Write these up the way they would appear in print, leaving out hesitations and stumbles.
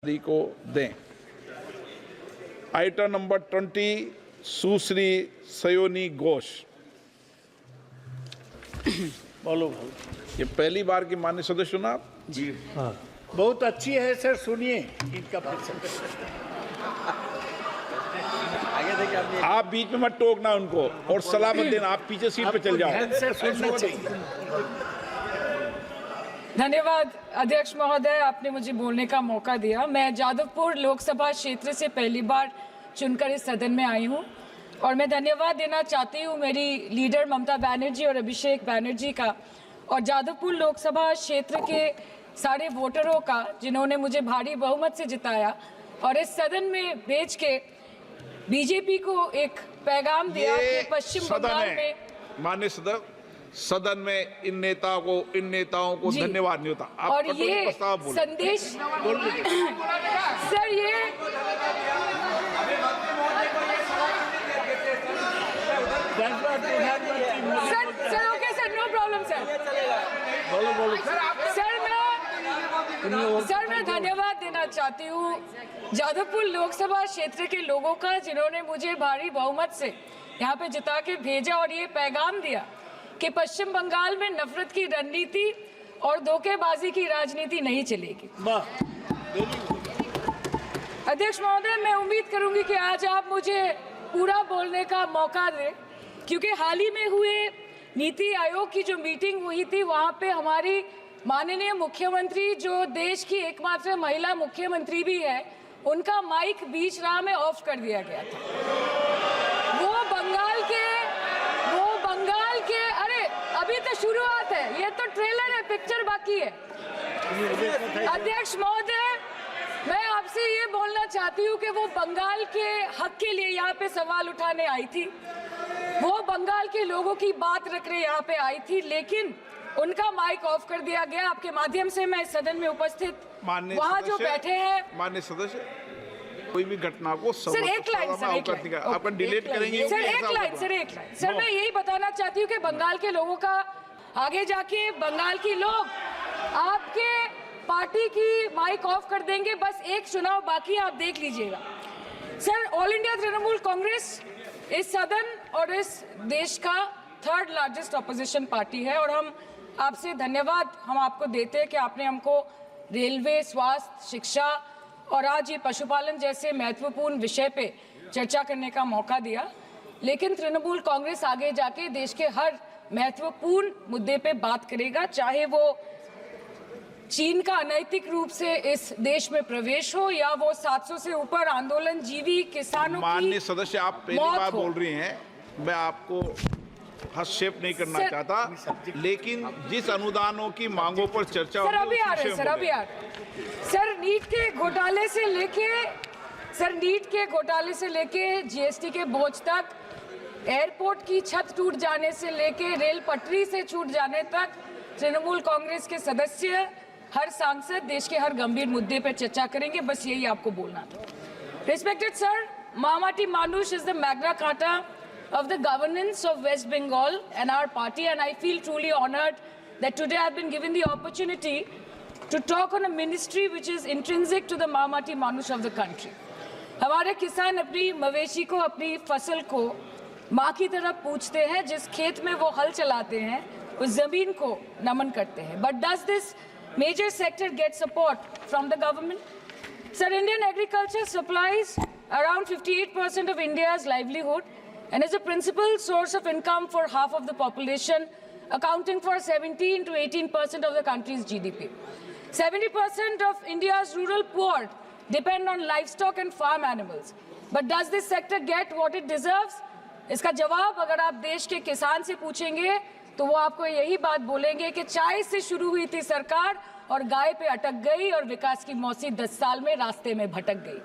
को दें। Item number 20 सुश्री सयोनी घोष। बोलो भाई। ये पहली बार की माननीय सदस्य चुना जी हाँ, बहुत अच्छी है सर, सुनिए इनका आगे देखिए। आप बीच में मत टोकना उनको और सलाह मत देना, आप पीछे सीट पे चल जाओ। सर सुनना चाहिए। धन्यवाद अध्यक्ष महोदय, आपने मुझे बोलने का मौका दिया। मैं जादवपुर लोकसभा क्षेत्र से पहली बार चुनकर इस सदन में आई हूं और मैं धन्यवाद देना चाहती हूं मेरी लीडर ममता बनर्जी और अभिषेक बनर्जी का और जादवपुर लोकसभा क्षेत्र के सारे वोटरों का जिन्होंने मुझे भारी बहुमत से जिताया और इस सदन में भेज के बीजेपी को एक पैगाम दिया कि पश्चिम बंगाल में माननीय सदन में इन नेताओं को धन्यवाद नहीं होता। आप और ये संदेश सर, ये sir okay sir, no problem sir. बोलो सर मैं धन्यवाद देना चाहती हूँ जादवपुर लोकसभा क्षेत्र के लोगों का जिन्होंने मुझे भारी बहुमत से यहाँ पे जिता के भेजा और ये पैगाम दिया कि पश्चिम बंगाल में नफरत की रणनीति और धोखेबाजी की राजनीति नहीं चलेगी। अध्यक्ष महोदय, मैं उम्मीद करूंगी कि आज आप मुझे पूरा बोलने का मौका दें, क्योंकि हाल ही में हुए नीति आयोग की जो मीटिंग हुई थी वहां पे हमारी माननीय मुख्यमंत्री, जो देश की एकमात्र महिला मुख्यमंत्री भी है, उनका माइक बीच राह में ऑफ कर दिया गया था। वो बंगाल के अरे अभी तो शुरुआत है, ये तो ट्रेलर है, पिक्चर बाकी है। अध्यक्ष महोदय, मैं आपसे ये बोलना चाहती हूँ कि वो बंगाल के हक के लिए यहाँ पे सवाल उठाने आई थी, वो बंगाल के लोगों की बात रखने यहाँ पे आई थी, लेकिन उनका माइक ऑफ कर दिया गया। आपके माध्यम से मैं इस सदन में उपस्थित वहाँ जो बैठे हैं माननीय सदस्य, कोई भी घटना को सर एक लाइन आपका डिलीट करेंगे सर, एक लाइन सर, मैं यही बताना चाहती हूँ कि बंगाल के लोगों का आगे जाके बंगाल की लोग आपके पार्टी की माइक ऑफ कर देंगे। बस एक चुनाव बाकी, आप देख लीजिएगा। Sir, all India Trinamool Congress इस सदन और इस देश का 3rd लार्जेस्ट ऑपोजिशन पार्टी है और हम आपसे धन्यवाद हम आपको देते हैं कि आपने हमको रेलवे, स्वास्थ्य, शिक्षा और आज ये पशुपालन जैसे महत्वपूर्ण विषय पे चर्चा करने का मौका दिया। लेकिन तृणमूल कांग्रेस आगे जाके देश के हर महत्वपूर्ण मुद्दे पे बात करेगा, चाहे वो चीन का अनैतिक रूप से इस देश में प्रवेश हो या वो 700 से ऊपर आंदोलन जीवी किसानों की। माननीय सदस्य, आप पहली बार बोल रही हैं, मैं आपको हस्तक्षेप नहीं करना चाहता, लेकिन जिस अनुदानों की मांगों पर चर्चा सर अभी आ रहे सर, नीट के घोटाले से लेके जीएसटी के बोझ तक, एयरपोर्ट की छत टूट जाने से लेके रेल पटरी से छूट जाने तक तृणमूल कांग्रेस के सदस्य, हर सांसद देश के हर गंभीर मुद्दे पर चर्चा करेंगे। बस यही आपको बोलना था। Respected sir, Mahamati Manush is the Magna Carta of the governance of West Bengal and our party, and I feel truly honored that today I've been given the opportunity to talk on a ministry which is intrinsic to the Mahamati Manush of the country. हमारे किसान अपनी मवेशी को, अपनी फसल को माँ की तरह पूछते हैं, जिस खेत में वो हल चलाते हैं उस जमीन को नमन करते हैं। But does this major sector get support from the government? Sir, Indian agriculture supplies around 58% of India's livelihood and is a principal source of income for half of the population, accounting for 17 to 18% of the country's GDP. 70% of India's rural poor depend on livestock and farm animals. But does this sector get what it deserves? इसका जवाब अगर आप देश के किसान से पूछेंगे तो वो आपको यही बात बोलेंगे कि चाय से शुरू हुई थी सरकार और गाय पे अटक गई और विकास की मौसी 10 साल में रास्ते में भटक गई।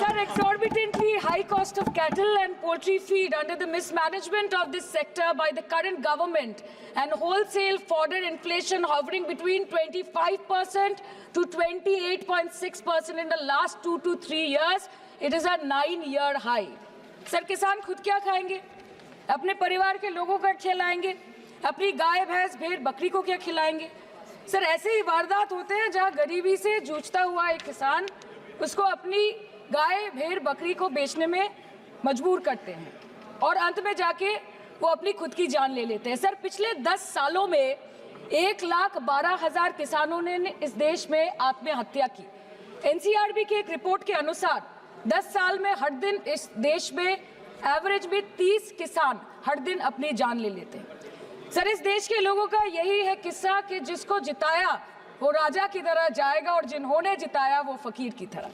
Sir, exorbitantly high cost of cattle and poultry feed under the mismanagement of this sector by the current government and wholesale fodder inflation hovering between 25% to 28.6% in the last 2 to 3 years, it is a 9-year high. Sir, किसान खुद क्या खाएंगे? अपने परिवार के लोगों का खिलाएंगे? अपनी गाय, भैंस, भेड़, बकरी को क्या खिलाएंगे? सर ऐसे ही वारदात होते हैं जहां गरीबी से जूझता हुआ एक किसान उसको अपनी गाय भेड़ बकरी को बेचने में मजबूर करते हैं और अंत में जाके वो अपनी खुद की जान ले लेते हैं। सर पिछले 10 सालों में 1,12,000 किसानों ने इस देश में आत्महत्या की। एनसीआरबी की एक रिपोर्ट के अनुसार 10 साल में हर दिन इस देश में एवरेज में 30 किसान हर दिन अपनी जान ले लेते हैं। सर इस देश के लोगों का यही है किस्सा कि जिसको जिताया वो राजा की तरह जाएगा और जिन्होंने जिताया वो फकीर की तरह।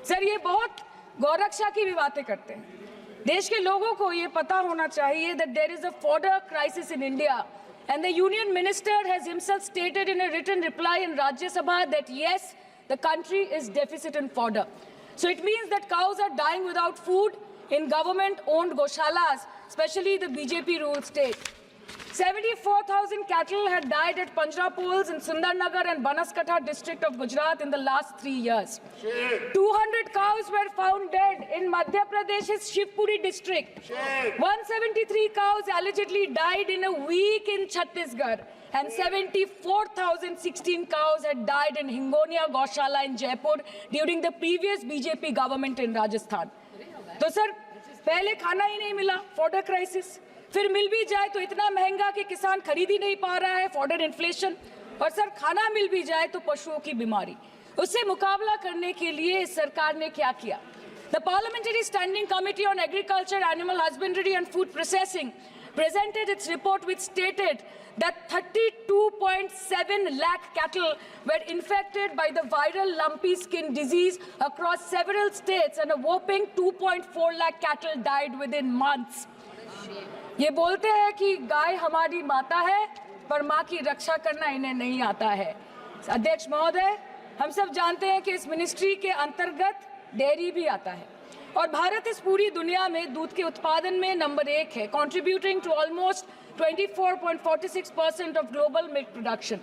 सर ये बहुत गौरक्षा की भी बातें करते हैं। देश के लोगों को ये पता होना चाहिए that there is a fodder crisis in India and the union minister has himself stated in a written reply in Rajya Sabha that yes, the country is deficit in fodder. So it means that cows are dying without food in government-owned goshalas, especially the BJP-ruled state. 74,000 cattle had died at Panjrapols in Sundarnagar and Banaskantha district of Gujarat in the last 3 years. 200 cows were found dead in Madhya Pradesh's Shivpuri district. 173 cows allegedly died in a week in Chhattisgarh. And 74,016 cows had died in Hingonia Goshala in Jaipur during the previous BJP government in Rajasthan. तो sir पहले खाना ही नहीं मिला, fodder crisis, फिर मिल भी जाए तो इतना महंगा कि किसान खरीद ही नहीं पा रहा है, फॉडर इन्फ्लेशन, और सर खाना मिल भी जाए तो पशुओं की बीमारी। उससे मुकाबला करने के लिए इस सरकार ने क्या किया? The Parliamentary Standing Committee on Agriculture, Animal Husbandry and Food Processing presented its report which stated that 32.7 lakh cattle were infected by the viral lumpy skin disease across several states and a whopping 2.4 lakh cattle died within months. ये बोलते हैं कि गाय हमारी माता है पर माँ की रक्षा करना इन्हें नहीं आता है। अध्यक्ष महोदय, हम सब जानते हैं कि इस मिनिस्ट्री के अंतर्गत डेयरी भी आता है और भारत इस पूरी दुनिया में दूध के उत्पादन में नंबर 1 है, contributing to almost 24.46% of global milk production.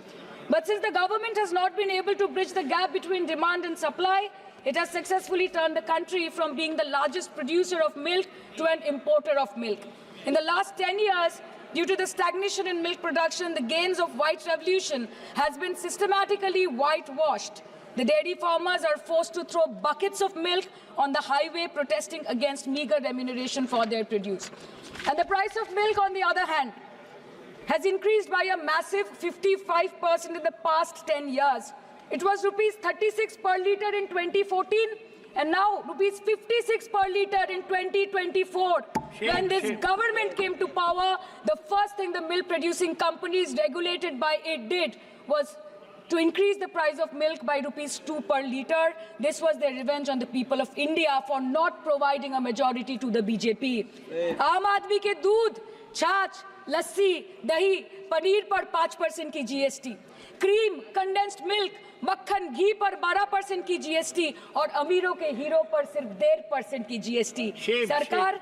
But since the government has not been able to bridge the gap between demand and supply, it has successfully turned the country from being the largest producer of milk to an importer of milk. In the last 10 years, due to the stagnation in milk production, the gains of white revolution has been systematically whitewashed. The dairy farmers are forced to throw buckets of milk on the highway protesting against meager remuneration for their produce. And the price of milk, on the other hand, has increased by a massive 55% in the past 10 years. It was rupees 36 per litre in 2014 and now rupees 56 per litre in 2024. When this government came to power, the first thing the milk producing companies regulated by it did was to increase the price of milk by rupees 2 per litre. This was their revenge on the people of India for not providing a majority to the BJP. आम आदमी के दूध, छाछ, लस्सी, दही, पनीर पर 5% की GST, cream, condensed milk, मक्खन, घी पर 12% की GST और अमीरों के हीरो पर सिर्फ 1.5% की GST। सरकार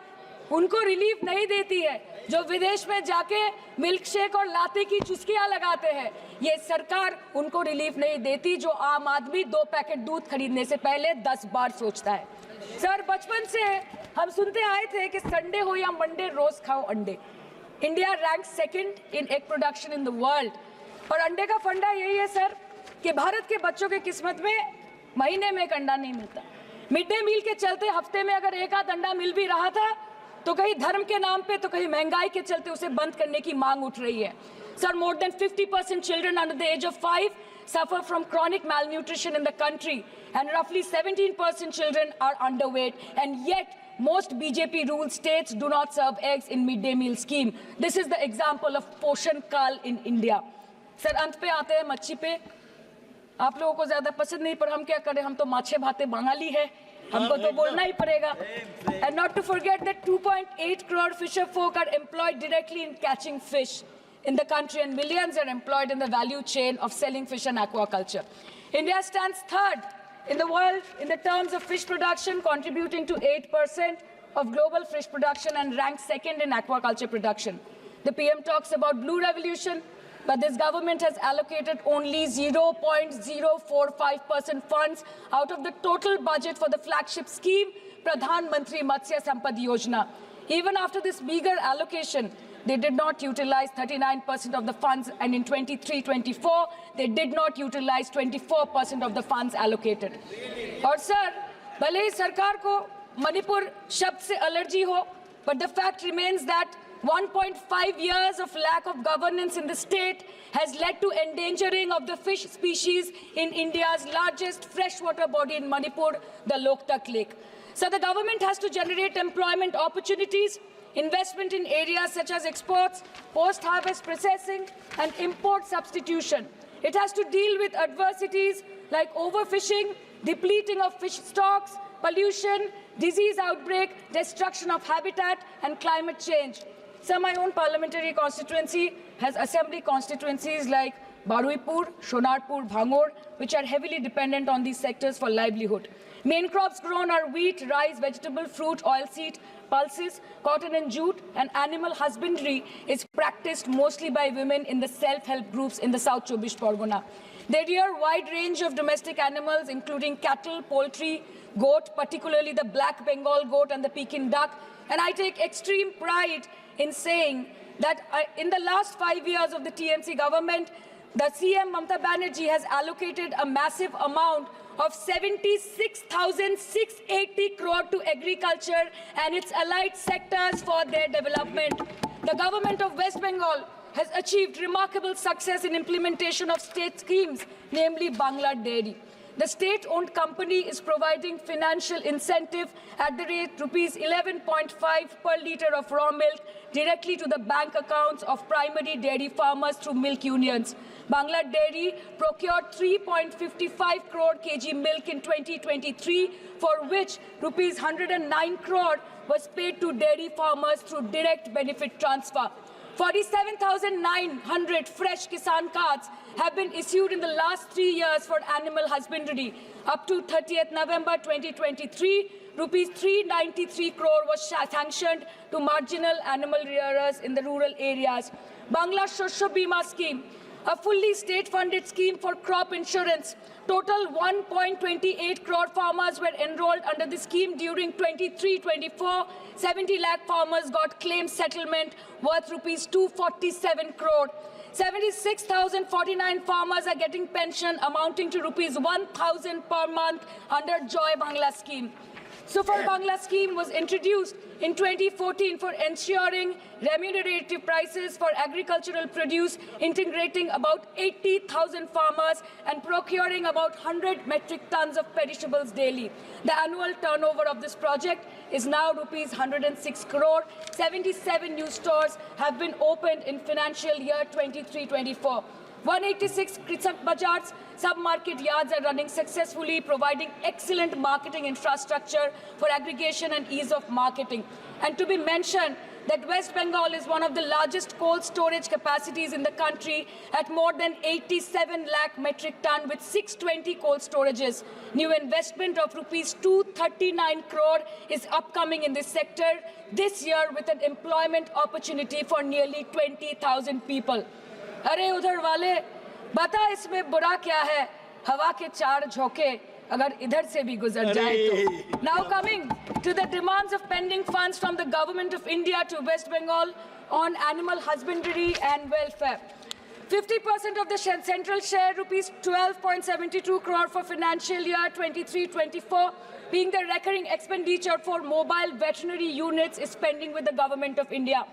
उनको रिलीफ नहीं देती है जो विदेश में जाके मिल्क शेक और लाते की चुस्कियां लगाते हैं। ये सरकार उनको रिलीफ नहीं देती जो आम आदमी 2 पैकेट दूध खरीदने से पहले 10 बार सोचता है। सर बचपन से हम सुनते आए थे कि संडे हो या मंडे रोज खाओ अंडे। India rank 2nd in egg production in the world और अंडे का फंडा यही है सर कि भारत के बच्चों के किस्मत में महीने में एक अंडा नहीं मिलता। मिड डे मील के चलते हफ्ते में अगर एक आध अंडा मिल भी रहा था तो कहीं धर्म के नाम पे तो कहीं महंगाई के चलते उसे बंद करने की मांग उठ रही है। Sir more than 50% children under the age of 5 suffer from chronic malnutrition in the country and roughly 17% children are underweight and yet most BJP ruled states do not serve eggs in midday meal scheme. This is the example of Poshan Kal in India. Sir अंत पे आते हैं मच्छी पे। आप लोगों को ज्यादा पसंद नहीं पर हम क्या करें, हम तो माछे भाते बंगाली है, हमको तो बोलना ही पड़ेगा। And not to forget that 2.8 crore fisher folk are employed directly in catching fish in the country and millions are employed in the value chain of selling fish and aquaculture. India stands 3rd in the world in the terms of fish production, contributing to 8% of global fish production and ranks 2nd in aquaculture production. The PM talks about blue revolution, but this government has allocated only 0.045% funds out of the total budget for the flagship scheme, Pradhan Mantri Matsya Sampad Yojana. Even after this meager allocation, they did not utilize 39% of the funds, and in 23-24, they did not utilize 24% of the funds allocated. और sir, भले ही सरकार को मणिपुर शब्द से allergy हो, but the fact remains that 1.5 years of lack of governance in the state has led to endangering of the fish species in India's largest freshwater body in Manipur, the Loktak Lake. So the government has to generate employment opportunities, investment in areas such as exports, post-harvest processing, and import substitution. It has to deal with adversities like overfishing, depleting of fish stocks, pollution, disease outbreak, destruction of habitat, and climate change. So my own parliamentary constituency has assembly constituencies like Baruipur, Shonarpur, Bhangor, which are heavily dependent on these sectors for livelihood. Main crops grown are wheat, rice, vegetable, fruit, oilseed, pulses, cotton and jute, and animal husbandry is practiced mostly by women in the self-help groups in the South Chobbish Pargona. They rear a wide range of domestic animals, including cattle, poultry, goat, particularly the black Bengal goat and the Pekin duck. And I take extreme pride in saying that in the last 5 years of the TMC government, the CM Mamata Banerjee has allocated a massive amount of 76,680 crore to agriculture and its allied sectors for their development. The government of West Bengal has achieved remarkable success in implementation of state schemes, namely Bangla Dairy. The state-owned company is providing financial incentive at the rate rupees 11.5 per litre of raw milk directly to the bank accounts of primary dairy farmers through milk unions. Bangla Dairy procured 3.55 crore kg milk in 2023, for which rupees 109 crore was paid to dairy farmers through direct benefit transfer. 47,900 fresh Kisan cards have been issued in the last 3 years for animal husbandry. Up to 30th November 2023, rupees 393 crore was sanctioned to marginal animal rearers in the rural areas. Bangla Shosho Bima scheme, a fully state-funded scheme for crop insurance. Total 1.28 crore farmers were enrolled under the scheme during 23-24. 70 lakh farmers got claim settlement worth rupees 247 crore. 76,049 farmers are getting pension amounting to rupees 1,000 per month under Joy Bangla scheme. Super Bangla scheme was introduced in 2014 for ensuring remunerative prices for agricultural produce, integrating about 80,000 farmers and procuring about 100 metric tons of perishables daily. The annual turnover of this project is now rupees 106 crore. 77 new stores have been opened in financial year 23-24. 186 Krisak Bazars sub-market yards are running successfully, providing excellent marketing infrastructure for aggregation and ease of marketing. And to be mentioned that West Bengal is one of the largest cold storage capacities in the country at more than 87 lakh metric ton with 620 cold storages. New investment of rupees 239 crore is upcoming in this sector this year with an employment opportunity for nearly 20,000 people. अरे उधर वाले बता इसमें बुरा क्या है हवा के चार झोंके अगर इधर से भी गुजर जाए तो Now coming to the demands of pending funds from the government of India to West Bengal on animal husbandry and welfare. 50% of the central share, rupees 12.72 crore for financial year 23-24, being the recurring expenditure for mobile veterinary units is pending with the government of India.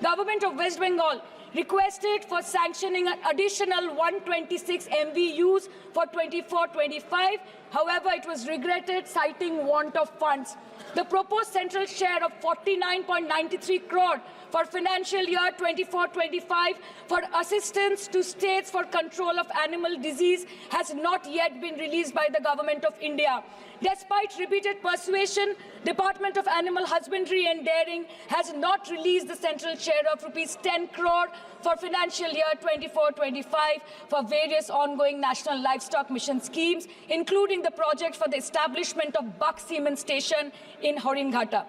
Government of West Bengal requested for sanctioning an additional 126 MVUs for 24-25. However, it was regretted, citing want of funds. The proposed central share of 49.93 crore for financial year 24-25 for assistance to states for control of animal disease has not yet been released by the government of India. Despite repeated persuasion, Department of Animal Husbandry and Dairying has not released the central share of rupees 10 crore for financial year 24-25 for various ongoing national livestock mission schemes, including the project for the establishment of Buck Semen Station in Horinghata.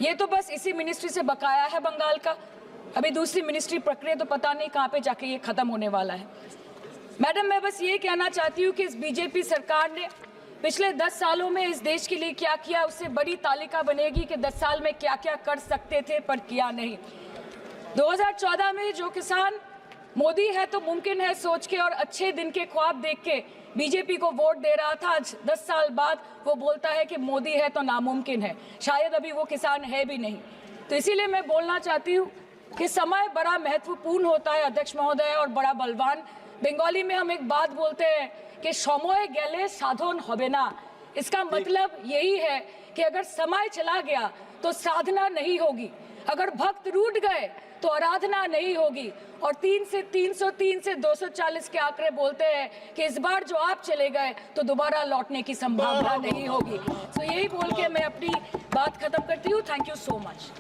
ये तो बस इसी ministry से बकाया है बंगाल का अभी दूसरी मिनिस्ट्री प्रक्रिया तो पता नहीं कहां पे जाके ये खत्म होने वाला है मैडम मैं बस ये कहना चाहती हूं कि इस बीजेपी सरकार ने पिछले 10 सालों में इस देश के लिए क्या किया उससे बड़ी तालिका बनेगी कि 10 साल में क्या-क्या कर सकते थे पर किया नहीं 2014 में जो किसान मोदी है तो मुमकिन है सोच के और अच्छे दिन के ख्वाब देख के बीजेपी को वोट दे रहा था, आज 10 साल बाद वो बोलता है कि मोदी है तो नामुमकिन है। शायद अभी वो किसान है भी नहीं। तो इसीलिए मैं बोलना चाहती हूँ कि समय बड़ा महत्वपूर्ण होता है अध्यक्ष महोदय, और बड़ा बलवान। बंगाली में हम एक बात बोलते हैं कि समय गेले साधन होबे ना। इसका मतलब यही है कि अगर समय चला गया तो साधना नहीं होगी, अगर भक्त रूठ गए तो आराधना नहीं होगी। और 3 से 303 से 240 के आंकड़े बोलते हैं कि इस बार जो आप चले गए तो दोबारा लौटने की संभावना नहीं होगी। तो यही बोल के मैं अपनी बात खत्म करती हूँ। Thank you so much.